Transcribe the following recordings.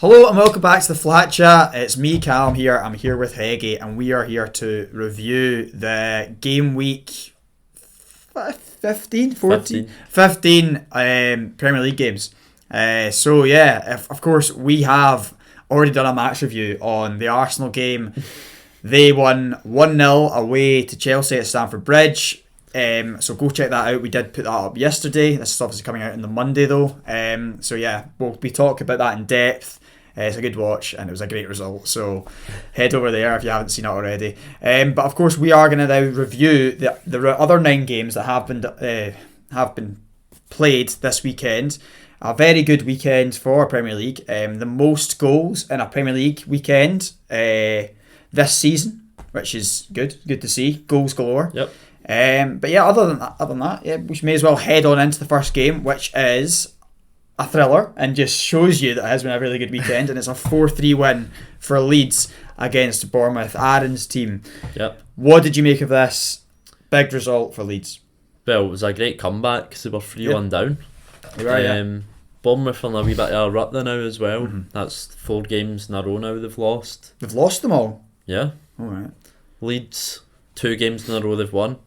Hello and welcome back to the Flat Chat. It's me, Callum, here. I'm here with Heggie, and we are here to review the Gameweek 15 Premier League games. Of course, we have already done a match review on the Arsenal game. They won 1-0 away to Chelsea at Stamford Bridge. So go check that out. We did put that up yesterday. This is obviously coming out on the Monday though. We'll be talking about that in depth. It's a good watch and it was a great result. So head over there if you haven't seen it already. But of course we are going to now review the other 9 games that have been played this weekend. A very good weekend for Premier League. The most goals in a Premier League weekend this season, which is good to see. Goals galore. Yep. Other than that, we may as well head on into the first game, which is a thriller and just shows you that it has been a really good weekend. And it's a 4-3 win for Leeds against Bournemouth, Aaron's team. Yep. What did you make of this big result for Leeds? Well, it was a great comeback because they were 3-1 down. They were, Bournemouth on a wee bit of a rut there now as well. Mm-hmm. That's 4 games in a row now they've lost. They've lost them all? Yeah. Alright. Leeds, 2 games in a row they've won.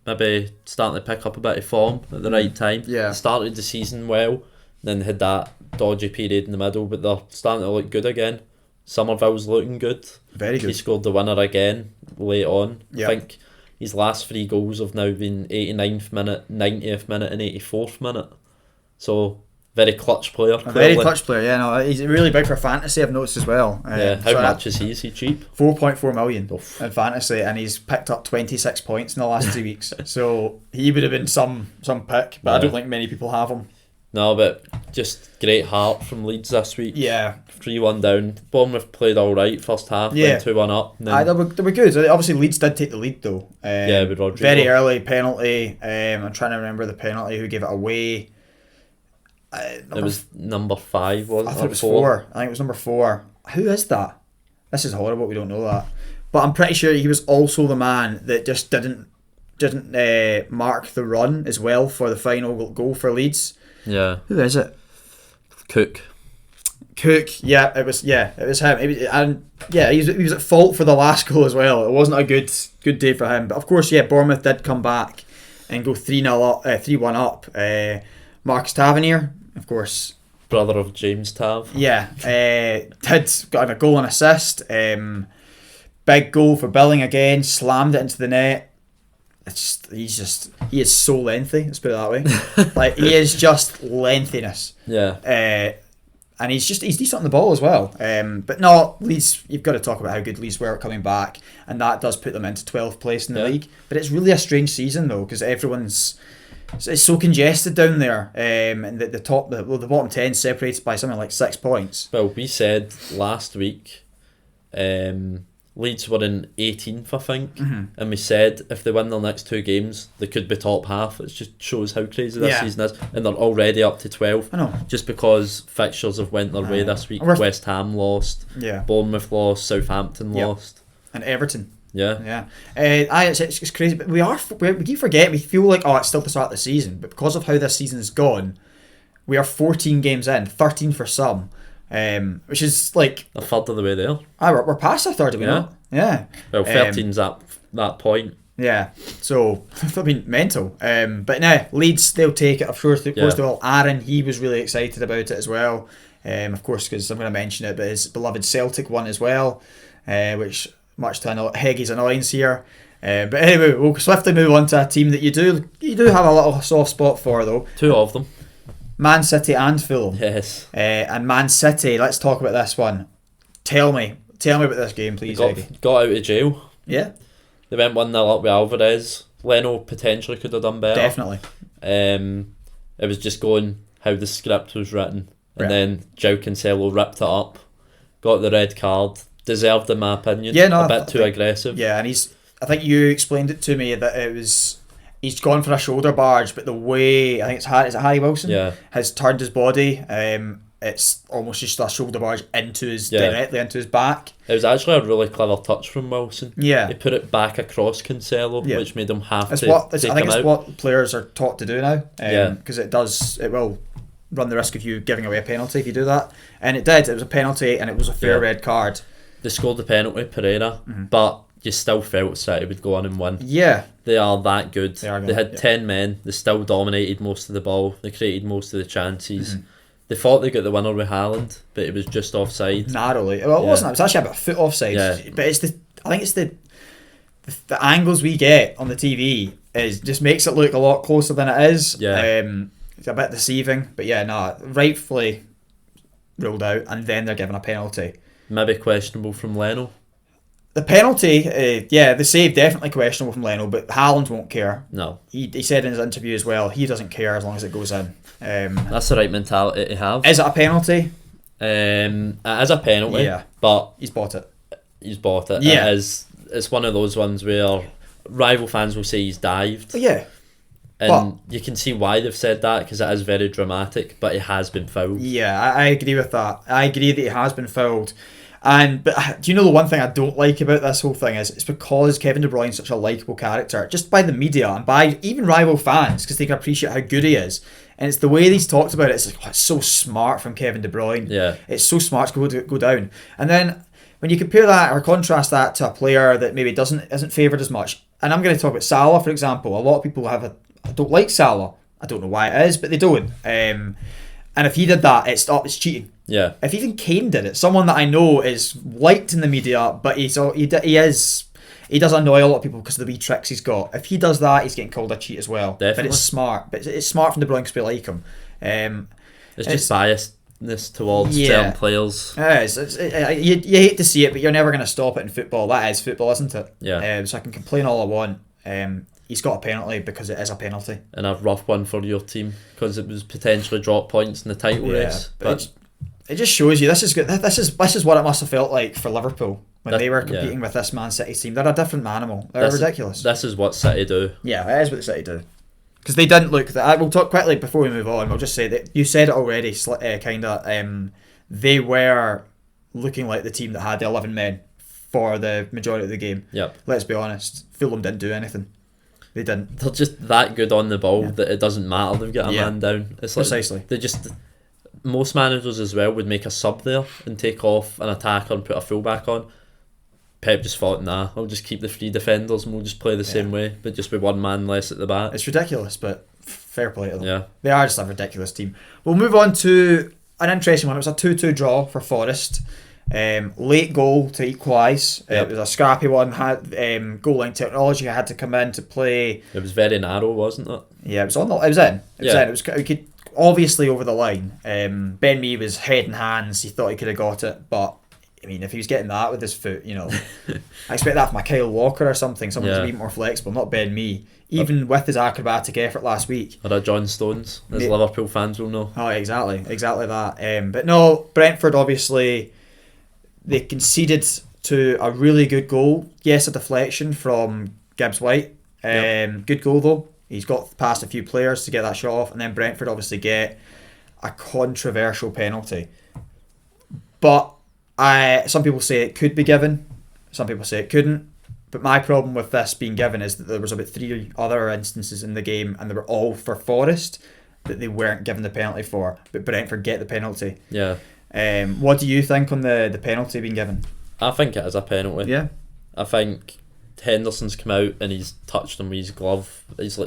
Maybe starting to pick up a bit of form at the right time. Yeah. Started the season well, then had that dodgy period in the middle, but they're starting to look good again. Somerville's looking good. Very good. He scored the winner again late on. Yep. I think his last 3 goals have now been 89th minute, 90th minute and 84th minute. So, very clutch player. Very clutch player, yeah. No, he's really big for fantasy, I've noticed as well. How much is he? Is he cheap? 4.4 million Oof. in fantasy, and he's picked up 26 points in the last 2 weeks. So he would have been some pick, but I don't think many people have him. No, but just great heart from Leeds this week. Yeah. 3-1 down. Bournemouth played alright first half, then 2-1 up. They were good. Obviously Leeds did take the lead though. With Rodrigo. Very early penalty. I'm trying to remember the penalty, who gave it away. It was number 5, wasn't it? I thought it was 4. I think it was number 4. Who is that? This is horrible, we don't know that. But I'm pretty sure he was also the man that just didn't mark the run as well for the final goal for Leeds. Yeah. Who is it? Cook. Yeah, it was him. He was at fault for the last goal as well. It wasn't a good day for him. But of course, Bournemouth did come back and go 3-1 up. Marcus Tavernier, of course, Brother of James Tav. Yeah, got a goal and assist. Big goal for Billing again. Slammed it into the net. He is so lengthy. Let's put it that way. Like he is just lengthiness. Yeah. And he's decent on the ball as well. But no, Leeds. You've got to talk about how good Leeds were coming back, and that does put them into 12th place in the league. But it's really a strange season though, because it's so congested down there, and the bottom 10 separated by something like 6 points. Well, we said last week, Leeds were in 18th, I think, and we said if they win their next 2 games, they could be top half. It just shows how crazy this season is, and they're already up to 12. I know. Just because fixtures have went their way this week. West Ham lost, Bournemouth lost, Southampton lost, and Everton. Yeah. It's crazy, but we keep forgetting. We feel like it's still the start of the season, but because of how this season's gone, we are 14 games in, 13 for some, which is like a third of the way there. We're past a third, are we not? Yeah. Well, 13's at that point. Yeah. So I mean, mental. But now Leeds, they'll take it. Of course they will. Aaron, he was really excited about it as well. Of course, because I'm going to mention it, but his beloved Celtic won as well, which. Much to Heggie's annoyance here. But anyway, we'll swiftly move on to a team that you do have a little soft spot for though. 2 of them. Man City and Fulham. Yes. And Man City, let's talk about this one. Tell me about this game, please, Heggie. Got out of jail. Yeah. They went 1-0 up with Alvarez. Leno potentially could have done better. Definitely. It was just going how the script was written. And then João Cancelo ripped it up. Got the red card. Deserved in my opinion. A bit too aggressive. Yeah, and I think you explained it to me that he's gone for a shoulder barge, but the way I think is it Harry Wilson? Yeah. Has turned his body. It's almost just a shoulder barge directly into his back. It was actually a really clever touch from Wilson. Yeah. He put it back across Cancelo, which made him have to take him out. I think it's what players are taught to do now. Because it will run the risk of you giving away a penalty if you do that. And it did. It was a penalty, and it was a fair red card. They scored the penalty, Pereira, but you still felt City would go on and win. Yeah. They are that good. They had 10 men. They still dominated most of the ball. They created most of the chances. They thought they got the winner with Haaland, but it was just offside. Narrowly. Well, it wasn't. It was actually about a foot offside. Yeah. But I think it's the angles we get on the TV just makes it look a lot closer than it is. Yeah. It's a bit deceiving. But rightfully ruled out, and then they're given a penalty. Maybe questionable from Leno. The penalty, the save definitely questionable from Leno, but Haaland won't care. No. He said in his interview as well, he doesn't care as long as it goes in. That's the right mentality to have. Is it a penalty? It is a penalty, but he's bought it. Yeah. It's one of those ones where rival fans will say he's dived. Yeah. And you can see why they've said that, because it is very dramatic, but he has been fouled. Yeah, I agree with that. I agree that he has been fouled. But do you know the one thing I don't like about this whole thing is it's because Kevin De Bruyne's such a likeable character, just by the media and by even rival fans, because they can appreciate how good he is. And it's the way he's talked about it. It's like, it's so smart from Kevin De Bruyne. Yeah. It's so smart to go down. And then when you compare that or contrast that to a player that maybe isn't favoured as much, and I'm going to talk about Salah, for example. A lot of people don't like Salah. I don't know why it is, but they don't. And if he did that, it's cheating. Yeah. If even Kane did it, someone that I know is liked in the media, but he does annoy a lot of people because of the wee tricks he's got. If he does that, he's getting called a cheat as well. Definitely. But it's smart. But it's smart from De Bruyne because we like him. It's just biasness towards certain players. You hate to see it, but you're never going to stop it in football. That is football, isn't it? Yeah. So I can complain all I want. He's got a penalty because it is a penalty. And a rough one for your team because it was potentially drop points in the title race. But it just shows you this is good. This is what it must have felt like for Liverpool when they were competing with this Man City team. They're a different animal. They're ridiculous. This is what City do. Yeah, it is what City do. Because they didn't look. We'll talk quickly before we move on. We'll just say that you said it already. They were looking like the team that had the 11 men for the majority of the game. Yep. Let's be honest. Fulham didn't do anything. They didn't. They're just that good on the ball that it doesn't matter. They've got a man down. It's precisely. They just. Most managers as well would make a sub there and take off an attacker and put a fullback on. Pep just thought, nah, I'll just keep the three defenders and we'll just play the same way, but just with one man less at the back. It's ridiculous, but fair play to them. Yeah. They are just a ridiculous team. We'll move on to an interesting one. It was a 2-2 draw for Forest. Late goal to equalise. It was a scrappy one. Had goal line technology had to come in to play. It was very narrow, wasn't it? Yeah, it was in. It was obviously over the line. Ben Mee was head and hands. He thought he could have got it, but I mean, if he was getting that with his foot, I expect that from a Kyle Walker or something. Someone who's a bit more flexible, not Ben Mee. Even with his acrobatic effort last week. Or a John Stones, as Liverpool fans will know. Oh, exactly that. But no, Brentford obviously, they conceded to a really good goal. Yes, a deflection from Gibbs White. Good goal though. He's got past a few players to get that shot off, and then Brentford obviously get a controversial penalty. But some people say it could be given, some people say it couldn't. But my problem with this being given is that there was about 3 other instances in the game, and they were all for Forest that they weren't given the penalty for, but Brentford get the penalty. Yeah. What do you think on the penalty being given? I think it is a penalty. Yeah. I think Henderson's come out and he's touched him with his glove. He's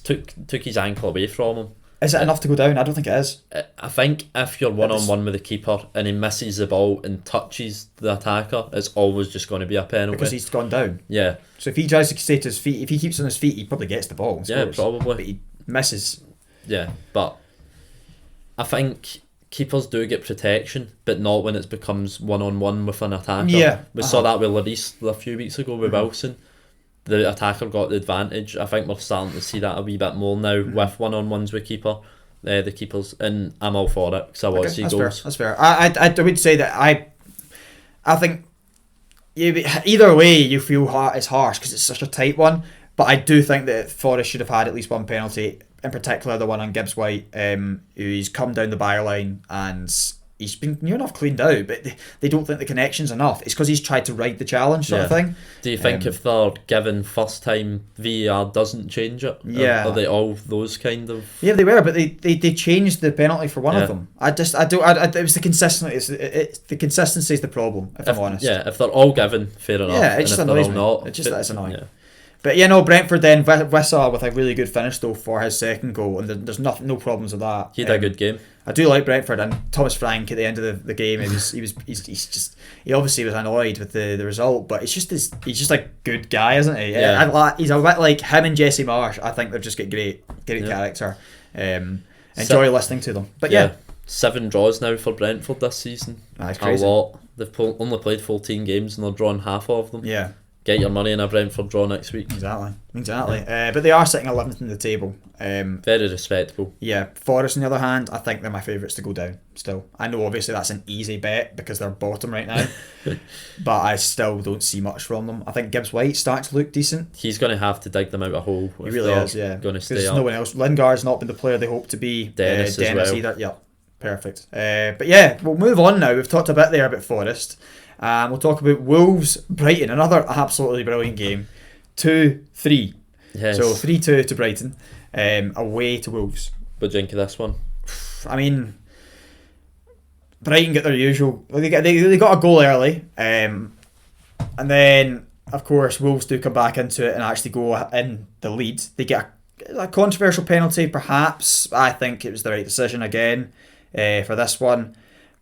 took his ankle away from him. Is it enough to go down? I don't think it is. I think if you're one-on-one with the keeper and he misses the ball and touches the attacker, it's always just going to be a penalty. Because he's gone down. Yeah. So if he tries to stay to his feet, if he keeps on his feet, he probably gets the ball. Yeah, probably. But he misses. Yeah, but I think keepers do get protection, but not when it becomes one-on-one with an attacker. Yeah. We saw that with Lloris a few weeks ago with Wilson. The attacker got the advantage. I think we're starting to see that a wee bit more now with one-on-ones with the keepers, and I'm all for it because I want to see goals. That's fair. I would say that I think either way you feel it's harsh because it's such a tight one, but I do think that Forest should have had at least one penalty, in particular the one on Gibbs White, who's come down the byline and he's been near enough cleaned out, but they don't think the connection's enough. It's because he's tried to ride the challenge sort of thing. Do you think if they're given first time, VAR doesn't change it? Yeah. Are they all those kind of? Yeah, they were, but they changed the penalty for one of them. It was the consistency. The consistency is the problem, if I'm honest. Yeah, if they're all given, fair enough. Yeah, it just annoys me. Not, it's annoying. Yeah. But yeah, no, Brentford then Wissa with a really good finish though for his second goal, and there's no problems with that. He had a good game. I do like Brentford, and Thomas Frank at the end of the game, he obviously was annoyed with the result, but he's just a good guy, isn't he? Yeah. He's a bit like him and Jesse Marsh. I think they've just got great character. Enjoy listening to them. But yeah. 7 draws now for Brentford this season. That's crazy. A lot. They've only played 14 games and they're drawn half of them. Yeah. Get your money in a Brentford draw next week. Exactly. But they are sitting 11th in the table. Very respectable. Yeah. Forest, on the other hand, I think they're my favourites to go down still. I know obviously that's an easy bet because they're bottom right now, but I still don't see much from them. I think Gibbs White starting to look decent. He's going to have to dig them out a hole. He really is, yeah. Going to stay there's up. no one else. Lingard's not been the player they hope to be. Dennis as well. Either. Yeah, perfect. But yeah, we'll move on now. We've talked a bit there about Forest. We'll talk about Wolves Brighton, another absolutely brilliant game. 2-3. Yes. So 3-2 to Brighton, away to Wolves. What do you think of this one? I mean, Brighton get their usual. They got a goal early, and then of course Wolves do come back into it and actually go in the lead. They get a controversial penalty, perhaps. I think it was the right decision again for this one.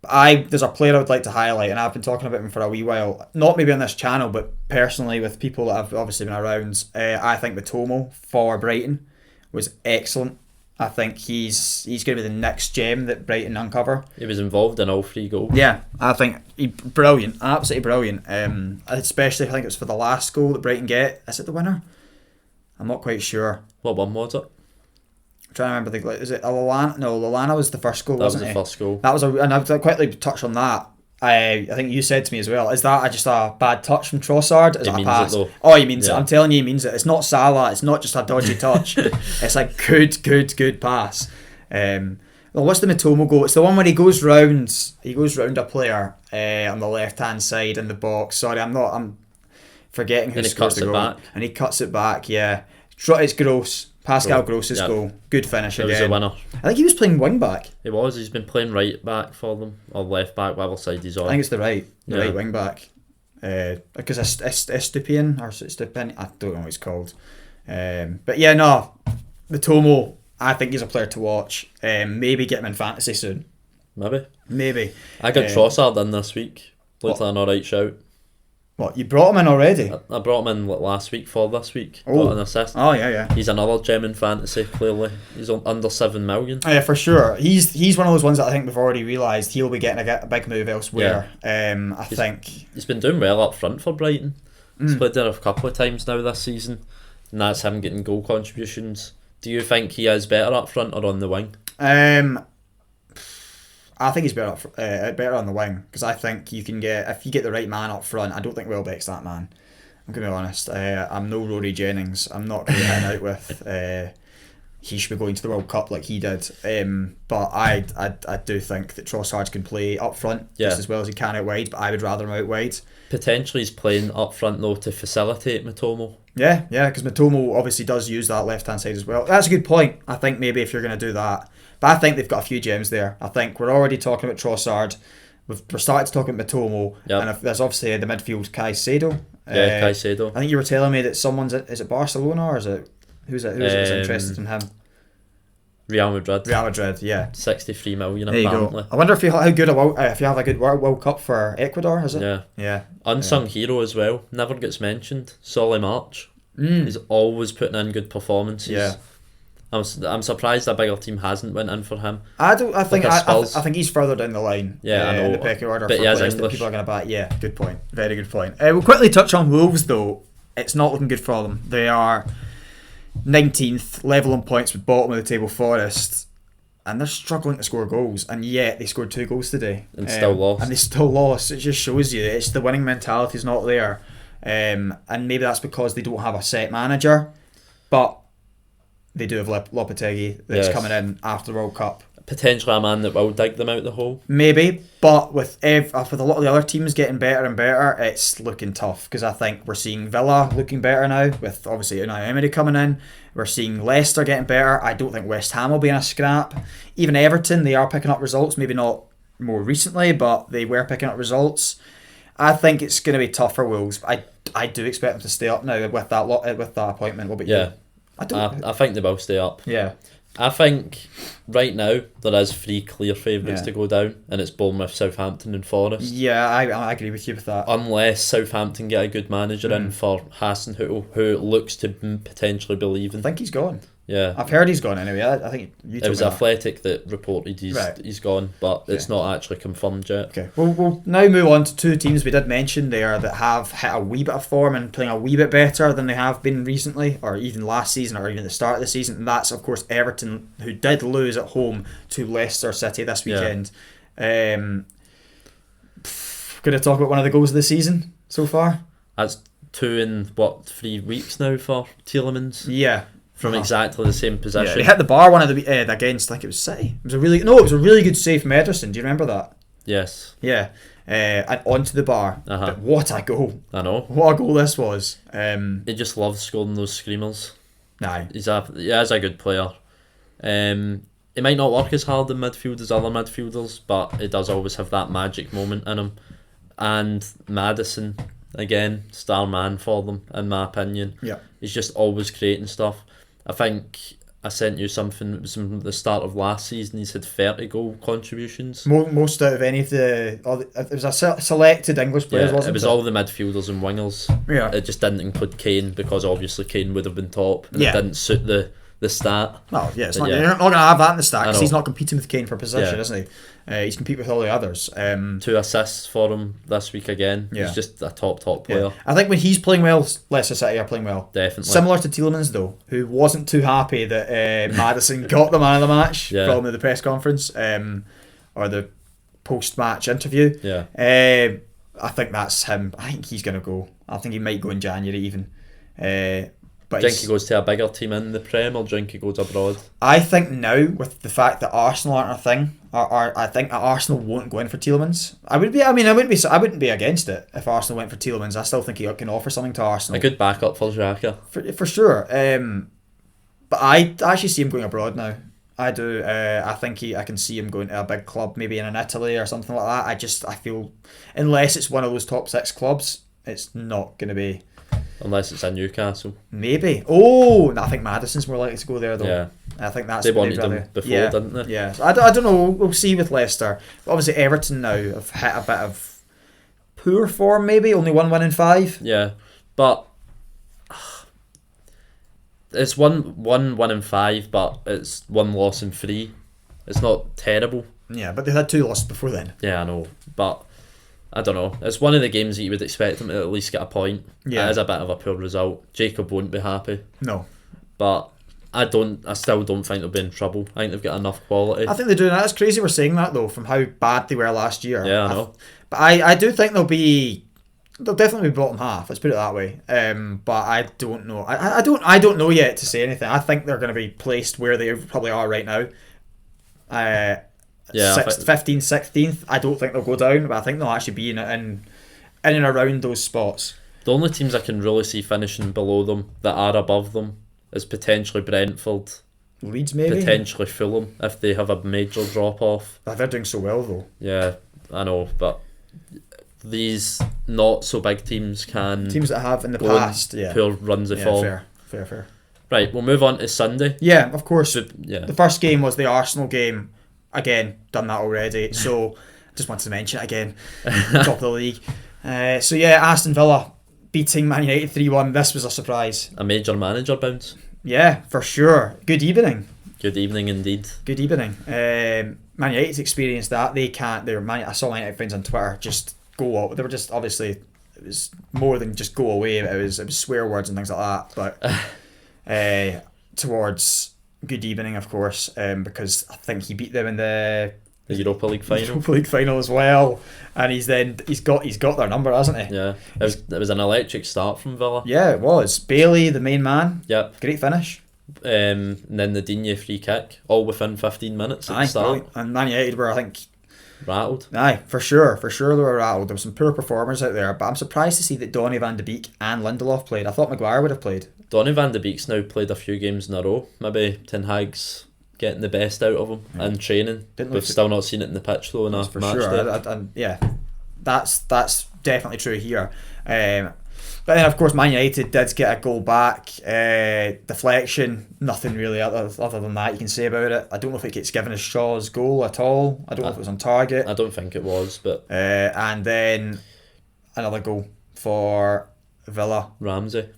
There's a player I would like to highlight, and I've been talking about him for a wee while. Not maybe on this channel, but personally with people that have obviously been around. I think Matomo for Brighton was excellent. I think he's going to be the next gem that Brighton uncover. He was involved in all 3 goals. Yeah, I think brilliant, absolutely brilliant. Especially I think it was for the last goal that Brighton get. Is it the winner? I'm not quite sure. What one was it? Trying to remember is it Lallana? No, Lallana was the first goal, wasn't it? That was the first goal. That was and I'll quickly touch on that. I think you said to me as well, is that just a bad touch from Trossard? Is it a pass? Oh, he means it. I'm telling you, he means it. It's not Salah. It's not just a dodgy touch. It's a good pass. Well, what's the Matomo goal? It's the one where he goes round a player on the left hand side in the box. Sorry, I'm forgetting who scores the goal. And he cuts it back. Yeah, it's Gross. Pascal Gross's goal. Good finish again. It was a winner. I think he was playing wing back. He was. He's been playing right back for them, or left back, whatever side he's on. I think it's the right wing back. Because Estupian or Estupian, I don't know what he's called. But yeah, no, Matomo, I think he's a player to watch. Maybe get him in fantasy soon. Maybe. I got Trossard in this week. Looked like an alright shout. What, you brought him in already? I brought him in last week for this week. Got an assist. Oh, yeah. He's another gem in fantasy, clearly. He's under 7 million. Oh, yeah, for sure. He's one of those ones that I think we've already realised he'll be getting a big move elsewhere. Yeah. I think. He's been doing well up front for Brighton. He's played there a couple of times now this season, and that's him getting goal contributions. Do you think he is better up front or on the wing? I think he's better on the wing, because I think if you get the right man up front. I don't think Welbeck's that man. I'm going to be honest. I'm no Rory Jennings. I'm not going to be hanging out with. He should be going to the World Cup like he did. But I do think that Trossard can play up front just as well as he can out wide. But I would rather him out wide. Potentially he's playing up front though to facilitate Matomo. Yeah, because Matomo obviously does use that left hand side as well. That's a good point. I think maybe if you're going to do that. But I think they've got a few gems there. I think we're already talking about Trossard. We're starting to talk about Matomo. Yep. And there's obviously the midfield Caicedo. Caicedo. I think you were telling me that is it Barcelona or is it who's interested in him? Real Madrid, yeah. 63 million there apparently. You go. I wonder if you have a good World Cup for Ecuador, is it? Yeah. Unsung hero as well. Never gets mentioned. Solly March. He's always putting in good performances. Yeah. I'm surprised a bigger team hasn't went in for him. I think he's further down the line. Yeah, I know. In the pecking order but for players that people are going to back. Yeah, good point. Very good point. We'll quickly touch on Wolves though. It's not looking good for them. They are 19th, level on points with bottom of the table Forest, and they're struggling to score goals, and yet they scored 2 goals today and still lost. It just shows you it's the winning mentality is not there, and maybe that's because they don't have a set manager, but they do have Lopetegui that's coming in after the World Cup. potentially a man that will dig them out the hole. Maybe, but with a lot of the other teams getting better and better, it's looking tough, because I think we're seeing Villa looking better now, with obviously Unai Emery coming in. We're seeing Leicester getting better. I don't think West Ham will be in a scrap. Even Everton, they are picking up results, maybe not more recently, but they were picking up results. I think it's going to be tough for Wolves. I do expect them to stay up now with that appointment. What about you? I think they will stay up. Yeah. I think right now there is 3 clear favourites to go down, and it's Bournemouth, Southampton and Forest. Yeah, I agree with you with that. Unless Southampton get a good manager in for Hasenhüttl, who looks to potentially be leaving. I think he's gone. Yeah, I've heard he's gone anyway. I think it was Athletic that reported he's gone, but it's not actually confirmed yet. Okay, we'll now move on to 2 teams we did mention there that have hit a wee bit of form and playing a wee bit better than they have been recently, or even last season, or even at the start of the season. And that's, of course, Everton, who did lose at home to Leicester City this weekend. Going to talk about one of the goals of the season so far. That's 2 in 3 weeks now for Tielemans. Yeah. From exactly the same position. Yeah, they hit the bar one of the against, I think it was City. It was a really good save from Ederson. Do you remember that? Yes. Yeah. And onto the bar. But what a goal! I know. What a goal this was. He just loves scoring those screamers. Nah. He's a good player. He might not work as hard in midfield as other midfielders, but he does always have that magic moment in him. And Maddison, again, star man for them, in my opinion. Yeah. He's just always creating stuff. I think I sent you something. It was from the start of last season. He's had 30 goal contributions. Most out of any of it was a selected English players, wasn't it? It was all the midfielders and wingers. Yeah. It just didn't include Kane, because obviously Kane would have been top, and it didn't suit the stat. No, yeah, you're not going to have that in the stat, because he's not competing with Kane for position, Yeah. isn't he? He's competing with all the others. 2 assists for him this week again. Yeah. He's just a top player. Yeah. I think when he's playing well, Leicester City are playing well. Definitely. Similar to Tielemans, though, who wasn't too happy that Maddison got the man of the match from the press conference or the post-match interview. Yeah. I think that's him. I think he's going to go. I think he might go in January even. But do you think he goes to a bigger team in the Prem, or do you think he goes abroad? I think now, with the fact that Arsenal aren't a thing, I think that Arsenal won't go in for Tielemans. I wouldn't be against it if Arsenal went for Tielemans. I still think he can offer something to Arsenal. A good backup for Xhaka. For sure. But I actually see him going abroad now. I do. I think I can see him going to a big club, maybe in Italy or something like that. I feel, unless it's one of those top 6 clubs, it's not going to be. Unless it's in Newcastle. Maybe. Oh, I think Maddison's more likely to go there, though. Yeah. I think that's... They wanted him before, didn't they? Yeah. So I don't know. We'll see with Leicester. But obviously, Everton now have hit a bit of poor form, maybe. Only 1 win in 5. Yeah. But it's one win in 5, but it's 1 loss in 3. It's not terrible. Yeah, but they had 2 losses before then. Yeah, I know. But I don't know. It's one of the games that you would expect them to at least get a point. Yeah. It is a bit of a poor result. Jacob won't be happy. No. But I still don't think they'll be in trouble. I think they've got enough quality. I think they do. That's crazy we're saying that, though, from how bad they were last year. Yeah, I know. But I do think they'll definitely be bottom half. Let's put it that way. But I don't know. I don't know yet to say anything. I think they're going to be placed where they probably are right now. 15th, 16th. I don't think they'll go down, but I think they'll actually be in and around those spots. The only teams I can really see finishing below them that are above them is potentially Brentford, Leeds maybe, potentially Fulham if they have a major drop off. They're doing so well though. Yeah, I know, but these not so big teams that have in the past poor runs of form. Fair. Right, we'll move on to Sunday. Yeah, of course. The first game was the Arsenal game. Again, done that already. So just wanted to mention it again. Top of the league. Aston Villa beating Man United 3-1. This was a surprise. A major manager bounce. Yeah, for sure. Good evening. Good evening indeed. Good evening. Man United's experienced that. They can't. I saw Man United fans on Twitter just go out. They were just obviously it was more than just go away. It was swear words and things like that. But towards good evening, of course, because I think he beat them in the Europa League final. Europa League final as well, and he's got their number, hasn't he? Yeah, it was an electric start from Villa. Yeah, it was. Bailey, the main man. Yep. Great finish. and then the Digne free kick, all within 15 minutes at the start. Brilliant. And Man United were, I think, rattled. Aye, for sure they were rattled. There were some poor performers out there, but I'm surprised to see that Donny van de Beek and Lindelof played. I thought Maguire would have played. Donny van de Beek's now played a few games in a row. Maybe Ten Hag's getting the best out of him and training. We've still not seen it in the pitch though in a for match sure. day. Yeah, that's definitely true here. But then, of course, Man United did get a goal back. Deflection, nothing really other than that you can say about it. I don't know if it gets given as Shaw's goal at all. I don't know if it was on target. I don't think it was, but... and then another goal for Villa. Ramsey,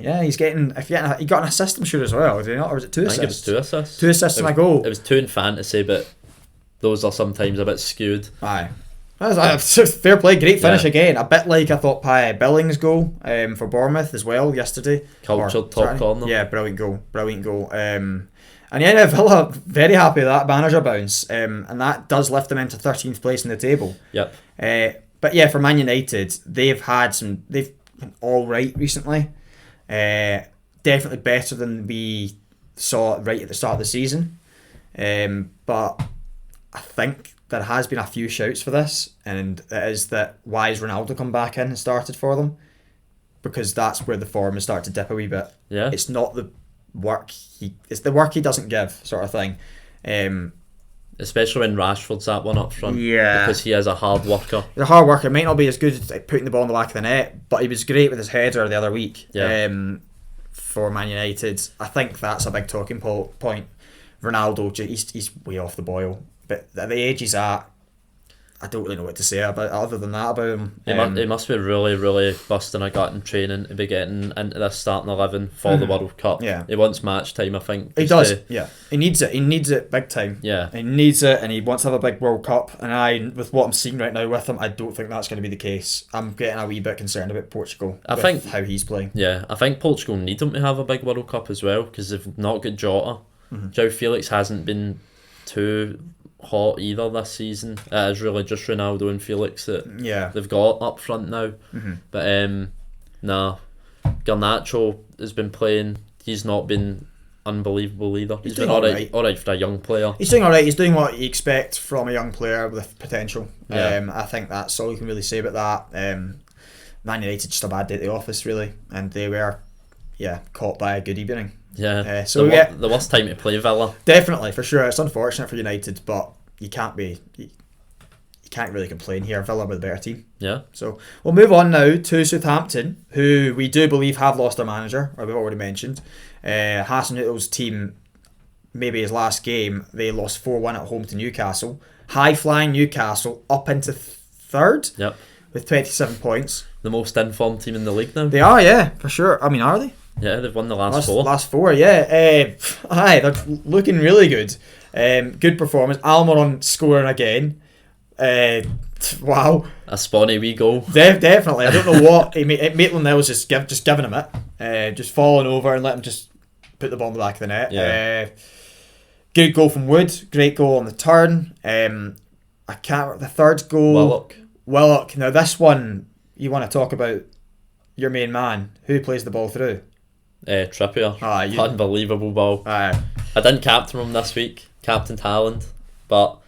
yeah, he got an assist, I'm sure, as well, did he not? Or was it 2 assists? I think it was 2 assists. 2 assists and a goal. It was 2 in fantasy, but those are sometimes a bit skewed. Aye. Fair play, great finish again. A bit like I thought Billings' goal for Bournemouth as well yesterday. Cultured top corner. Yeah, brilliant goal. And yeah, Villa very happy with that manager bounce, and that does lift them into 13th place in the table. Yep. But yeah, for Man United, they've been all right recently. Definitely better than we saw right at the start of the season. But I think there has been a few shouts for this, and it is that why has Ronaldo come back in and started for them? Because that's where the form has started to dip a wee bit. Yeah. It's not the work it's the work he doesn't give, sort of thing. Especially when Rashford's that one up front. Yeah. Because he is a hard worker. He's a hard worker. Might not be as good at putting the ball in the back of the net, but he was great with his header the other week. Yeah. For Man United, I think that's a big talking point. Ronaldo, he's way off the boil. But at the age he's at, I don't really know what to say about other than that about him. He must be really, really busting a gut in training to be getting into this starting 11 for the World Cup. Yeah. He wants match time, I think. He does, yeah. He needs it big time. Yeah. He needs it, and he wants to have a big World Cup. And with what I'm seeing right now with him, I don't think that's going to be the case. I'm getting a wee bit concerned about Portugal. I think how he's playing. Yeah, I think Portugal need him to have a big World Cup as well, because they've not got Jota. João Felix hasn't been too hot either this season. It is really just Ronaldo and Felix that they've got up front now. But Garnacho has been playing. He's not been unbelievable either. He's been alright for a young player. He's doing alright. He's doing what you expect from a young player with potential. Yeah. I think that's all you can really say about that. Man United just a bad day at the office, really, and they were caught by a good evening. Yeah. The worst time to play Villa. Definitely, for sure. It's unfortunate for United, but you can't really complain here. Villa were the better team. Yeah. So we'll move on now to Southampton, who we do believe have lost their manager, or we've already mentioned. Hasenhüttl's team, maybe his last game, they lost 4-1 at home to Newcastle. High-flying Newcastle up into third. Yep. With 27 points. The most informed team in the league now. They are, yeah, for sure. I mean, are they? Yeah, they've won the last four. Last four, yeah. They're looking really good. Good performance. Almiron scoring again. Wow. A spawny wee goal. Definitely. I don't know what. Maitland-Niles just giving him it. Just falling over and let him just put the ball in the back of the net. Yeah. Good goal from Wood. Great goal on the turn. I can't. The third goal. Willock. Now this one, you want to talk about your main man. Who plays the ball through? Trippier. Unbelievable ball. I didn't captain him this week. Captained Haaland. But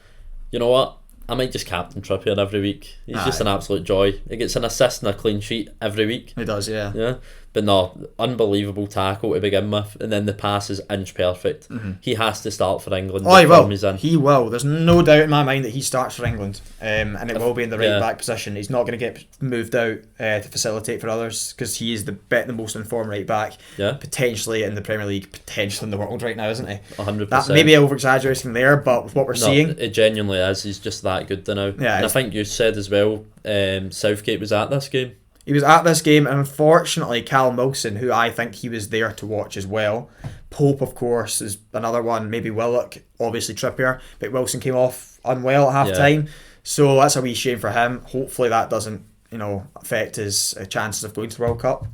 you know what? I might just captain Trippier every week. He's just an absolute joy. He gets an assist and a clean sheet every week. He does, yeah. Yeah. But no, unbelievable tackle to begin with, and then the pass is inch perfect. He has to start for England. He will. He will. There's no doubt in my mind that he starts for England, and it will be in the right back position. He's not going to get moved out to facilitate for others, because he is the most informed right back. Yeah. Potentially in the Premier League, potentially in the world right now, isn't he? 100%. That may be over-exaggerating there, but with what we're seeing, it genuinely is. He's just that good now. Yeah. And I think you said as well, Southgate was at this game. He was at this game, and unfortunately Callum Wilson, who I think he was there to watch as well. Pope, of course, is another one. Maybe Willock, obviously Trippier, but Wilson came off unwell at half time, so that's a wee shame for him. Hopefully that doesn't, affect his chances of going to the World Cup.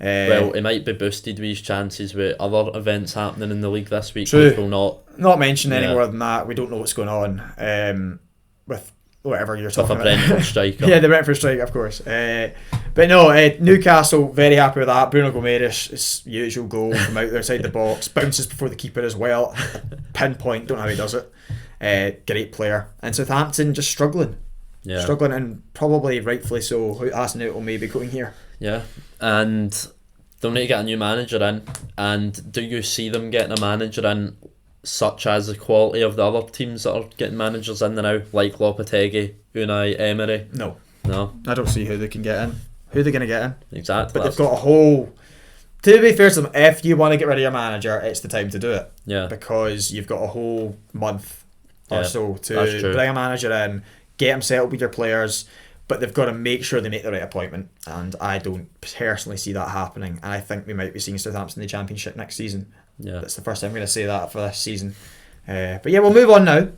Well, it might be boosted with his chances with other events happening in the league this week. True. Which will not mention any more than that. We don't know what's going on with whatever you're talking about. Brentford striker. Yeah, the Brentford striker, of course. But no, Newcastle, very happy with that. Bruno Gomes, his usual goal from outside the box, bounces before the keeper as well. Pinpoint, don't know how he does it. Great player. And Southampton just struggling. Yeah. Struggling, and probably rightfully so. Hasenhüttl may be going here. Yeah, and they'll need to get a new manager in. And do you see them getting a manager in such as the quality of the other teams that are getting managers in now, like Lopetegui, Unai Emery? No. No. I don't see who they can get in. Who are they going to get in? Exactly. But they've got a whole... To be fair to them, if you want to get rid of your manager, it's the time to do it. Yeah. Because you've got a whole month or so to true. bring a manager in, get him settled with your players, but they've got to make sure they make the right appointment. And I don't personally see that happening. And I think we might be seeing Southampton in the Championship next season. Yeah. That's the first time I'm going to say that for this season. But yeah, we'll move on now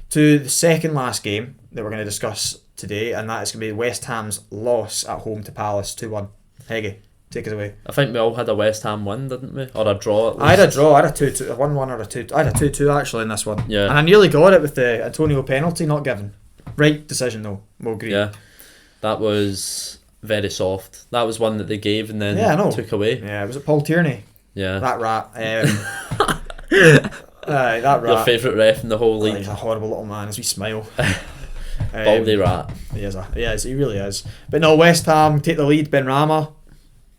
to the second last game that we're going to discuss today, and that is going to be West Ham's loss at home to Palace 2-1. Heggie, take us away. I think we all had a West Ham win, didn't we? Or a draw at least. I had a draw. I had a 2-2, a 1-1 or a 2-2. I had a 2-2 actually in this one. Yeah. And I nearly got it with the Antonio penalty not given. Right decision though. We'll agree. Yeah. That was very soft. That was one that they gave and then took away. Yeah, was it Paul Tierney? Yeah. That rat. That rat. Your favourite ref in the whole league. He's a horrible little man as we smile. Baldy rat. He really is. But no, West Ham take the lead. Ben Rama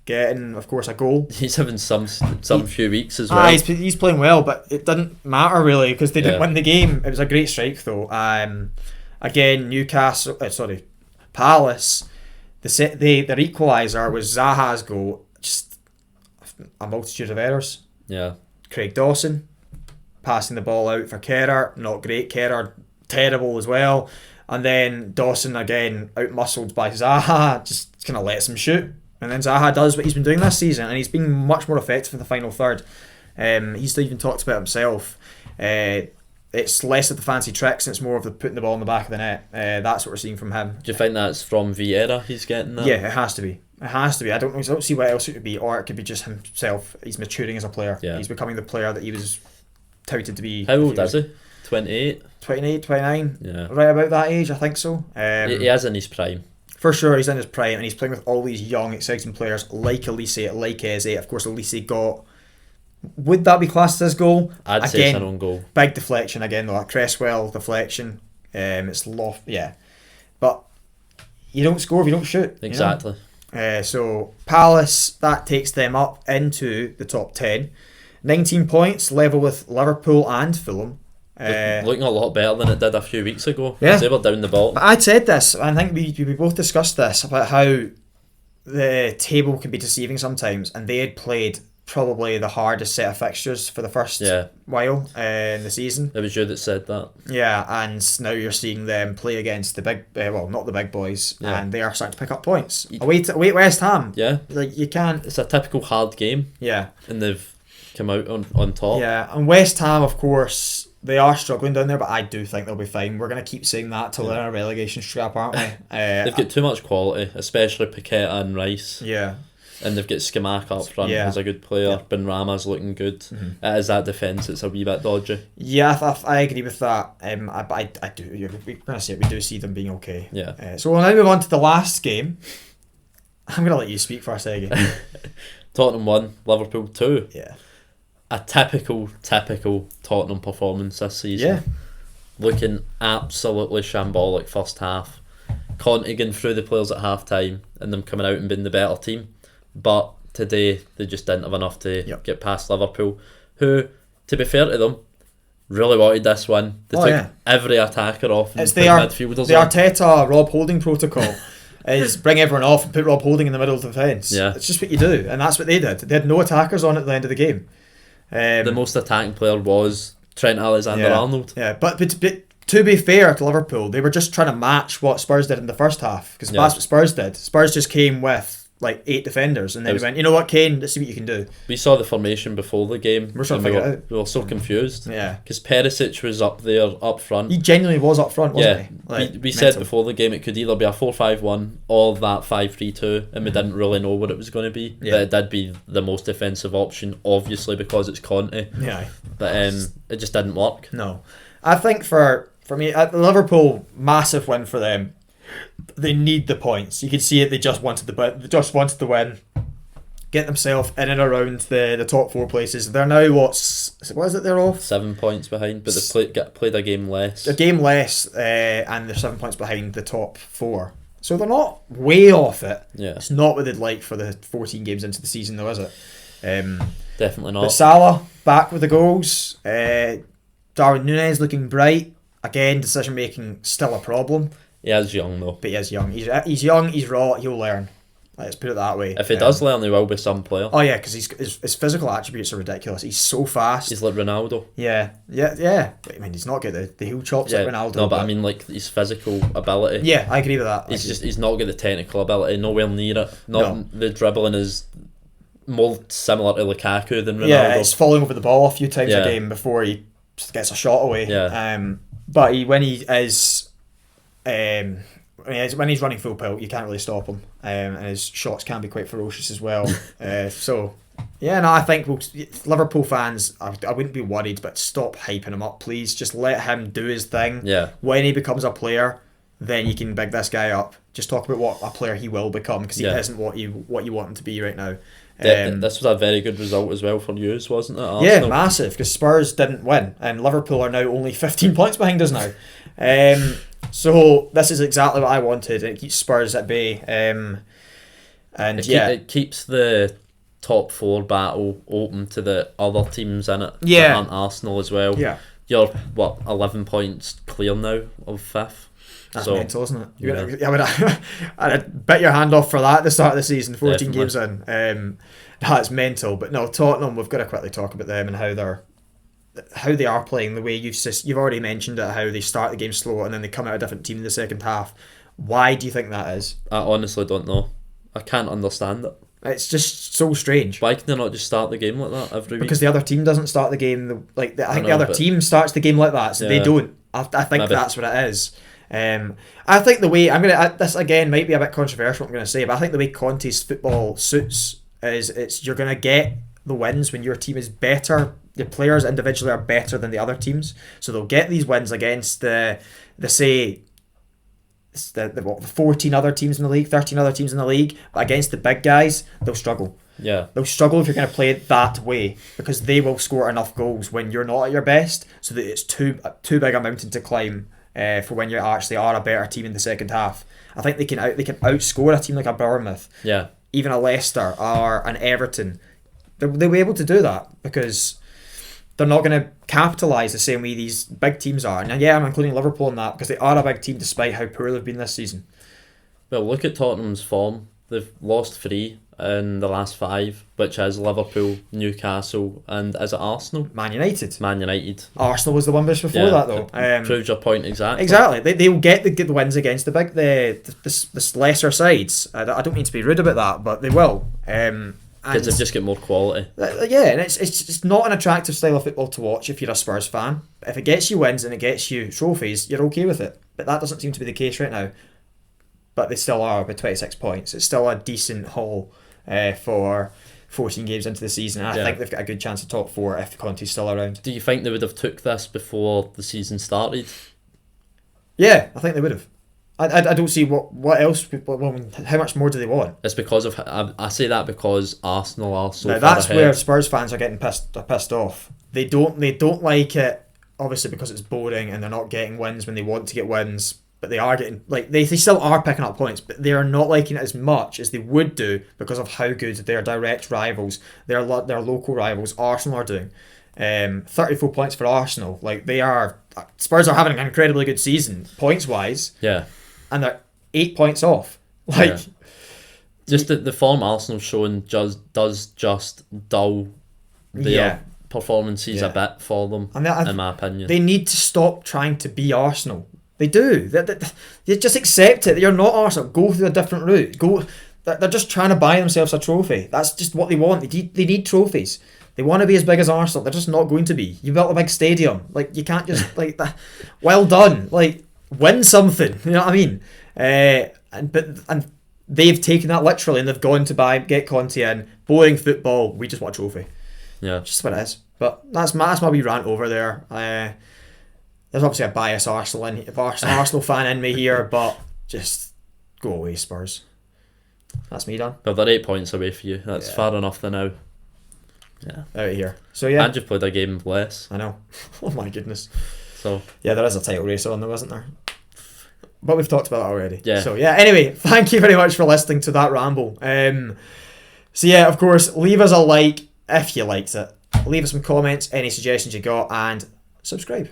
getting, of course, a goal. He's having some few weeks as well. He's playing well, but it didn't matter really because they didn't win the game. It was a great strike though. Again, Palace. Their equaliser was Zaha's goal. Just a multitude of errors. Yeah. Craig Dawson passing the ball out for Kerr, not great. Kerr terrible as well. And then Dawson again out-muscled by Zaha, just kind of lets him shoot. And then Zaha does what he's been doing this season, and he's been much more effective in the final third. He's even talked about himself. It's less of the fancy tricks and it's more of the putting the ball in the back of the net. That's what we're seeing from him. Do you think that's from Vieira he's getting that? Yeah, it has to be. I don't see what else it could be, or it could be just himself. He's maturing as a player. Yeah. He's becoming the player that he was touted to be. How old is he? 28? 28, 29? Yeah. Right about that age, I think so. He is in his prime. For sure, he's in his prime, and he's playing with all these young, exciting players like Elise, like Eze. Of course, Elise got... Would that be classed as goal? I'd say it's an own goal. Big deflection again, though. That Cresswell deflection. It's loft, yeah. But you don't score if you don't shoot. Exactly. So Palace, that takes them up into the top 10. 19 points, level with Liverpool and Fulham. Looking a lot better than it did a few weeks ago. Yeah. They were down the bottom. But I'd said this, and I think we both discussed this, about how the table can be deceiving sometimes, and they had played probably the hardest set of fixtures for the first while in the season. It was you that said that. Yeah, and now you're seeing them play against the big, not the big boys, and they are starting to pick up points. Away at West Ham. Yeah. Like, you can't... It's a typical hard game. Yeah. And they've come out on top. Yeah, and West Ham, of course, they are struggling down there, but I do think they'll be fine. We're going to keep saying that till they're in a relegation scrap, aren't we? They've got too much quality, especially Paqueta and Rice. Yeah. And they've got Skamaka up front, who's a good player. Yeah. Ben Rama's looking good. Mm-hmm. It is that defence, it's a wee bit dodgy. Yeah, I agree with that. I do. We're going to say it, we do see them being okay. Yeah. So we'll now move on to the last game. I'm going to let you speak first, Eggy. Tottenham 1, Liverpool 2. Yeah. A typical Tottenham performance this season. Yeah. Looking absolutely shambolic first half. Conte going through the players at half time and them coming out and being the better team. But today they just didn't have enough to get past Liverpool, who, to be fair to them, really wanted this one. They took every attacker off and it's put midfielders the on. Arteta Rob Holding protocol is bring everyone off and put Rob Holding in the middle of the defence. Yeah. It's just what you do, and that's what they did. They had no attackers on at the end of the game. The most attacking player was Trent Alexander-Arnold. Yeah, but to be fair to Liverpool, they were just trying to match what Spurs did in the first half, because that's what Spurs did. Spurs just came with like 8 defenders, and then we went, you know what, Kane, let's see what you can do. We saw the formation before the game. We're trying to figure it out. We were so confused. Yeah. Because Perisic was up there, up front. He genuinely was up front, wasn't he? Like, we said before the game it could either be a 4-5-1 or that 5-3-2, and we didn't really know what it was going to be. Yeah. But it did be the most defensive option, obviously, because it's Conte. Yeah. But it just didn't work. No. I think for me, Liverpool, massive win for them. they need the points. You can see it. They just wanted the win. Get themselves in and around the top 4 places. They're now what is it? They're off 7 points behind, but they've played a game less. A game less, and they're 7 points behind the top 4. So they're not way off it. Yeah. It's not what they'd like for the 14 games into the season, though, is it? Definitely not. But Salah back with the goals. Darwin Núñez looking bright. Again, decision making still a problem. He is young though. But he is young. He's young. He's raw. He'll learn. Let's put it that way. If he does learn, he will be some player. Oh yeah, because his physical attributes are ridiculous. He's so fast. He's like Ronaldo. Yeah. But, I mean, he's not got the heel chops like Ronaldo. No, but I mean like his physical ability. Yeah, I agree with that. He's not got the technical ability. Nowhere near it. The dribbling is more similar to Lukaku than Ronaldo. Yeah, it's falling over the ball a few times a game before he gets a shot away. Yeah. But when he's running full pelt, you can't really stop him, and his shots can be quite ferocious as well. I think Liverpool fans, I wouldn't be worried, but stop hyping him up, please. Just let him do his thing. Yeah. When he becomes a player, then you can big this guy up. Just talk about what a player he will become, because he isn't what you want him to be right now. This was a very good result as well for you, wasn't it? Arsenal? Yeah, massive, because Spurs didn't win, and Liverpool are now only 15 points behind us now. So this is exactly what I wanted. It keeps Spurs at bay, it keeps the top 4 battle open to the other teams in it. Yeah, that aren't Arsenal as well. Yeah, you're 11 points clear now of 5th. That's mental, isn't it? I'd bet your hand off for that at the start of the season, 14 games in. That's mental. But no, Tottenham, we've got to quickly talk about them and how they are playing. The way you've already mentioned it, how they start the game slow and then they come out a different team in the second half. Why do you think that is? I honestly don't know. I can't understand it. It's just so strange. Why can they not just start the game like that every week? Because the other team doesn't start the game I think the other team starts the game like that, so they don't. I think maybe that's what it is. I think the way this again might be a bit controversial what I'm going to say, but I think the way Conte's football suits is you're going to get the wins when your team is better. The players individually are better than the other teams, so they'll get these wins against the 14 other teams in the league, 13 other teams in the league, but against the big guys they'll struggle. Yeah, they'll struggle if you're going to play it that way, because they will score enough goals when you're not at your best, so that it's too big a mountain to climb for when you actually are a better team in the second half. I think they can outscore a team like a Bournemouth, even a Leicester or an Everton. They'll be able to do that because they're not going to capitalise the same way these big teams are. And I'm including Liverpool in that because they are a big team despite how poor they've been this season. Well, look at Tottenham's form. They've lost 3 in the last 5, which is Liverpool, Newcastle, and is it Arsenal? Man United. Arsenal was the one before that though. Proves your point exactly. Exactly. They will get the wins against the lesser sides. I don't mean to be rude about that, but they will. Because they've just got more quality. And it's not an attractive style of football to watch if you're a Spurs fan. If it gets you wins and it gets you trophies, you're okay with it. But that doesn't seem to be the case right now. But they still are with 26 points. It's still a decent haul for 14 games into the season. And I think they've got a good chance of top 4 if Conte's still around. Do you think they would have took this before the season started? Yeah, I think they would have. I don't see what else. How much more do they want? It's because of I say that because Arsenal are so. Now that's where Spurs fans are getting pissed off. They don't like it, obviously, because it's boring and they're not getting wins when they want to get wins. But they are getting they still are picking up points, but they are not liking it as much as they would do because of how good their direct rivals, their local rivals, Arsenal are doing. 34 points for Arsenal. Spurs are having an incredibly good season points wise. Yeah. And they're 8 points off. Just the form Arsenal showing does just dull their performances a bit for them, in my opinion. They need to stop trying to be Arsenal. They do. They just accept it. You're not Arsenal. Go through a different route. They're just trying to buy themselves a trophy. That's just what they want. They need trophies. They want to be as big as Arsenal. They're just not going to be. You built a big stadium. You can't just that. Well done. Win something, you know what I mean? And they've taken that literally and they've gone to get Conte in. Boring football. We just want a trophy. Yeah, just what it is. But that's my wee rant over there. There's obviously a biased Arsenal fan in me here, but just Go away, Spurs. That's me done. But they're 8 points away for you. That's Yeah. far enough for now. Yeah. Out of here. So yeah. And you've played a game less. I know. Oh my goodness. So Yeah, there is a title race on there, wasn't there? But we've talked about that already. Yeah. So yeah, anyway, thank you very much for listening to that ramble. So yeah, of course, leave us a like if you liked it. Leave us some comments, any suggestions you got, and subscribe.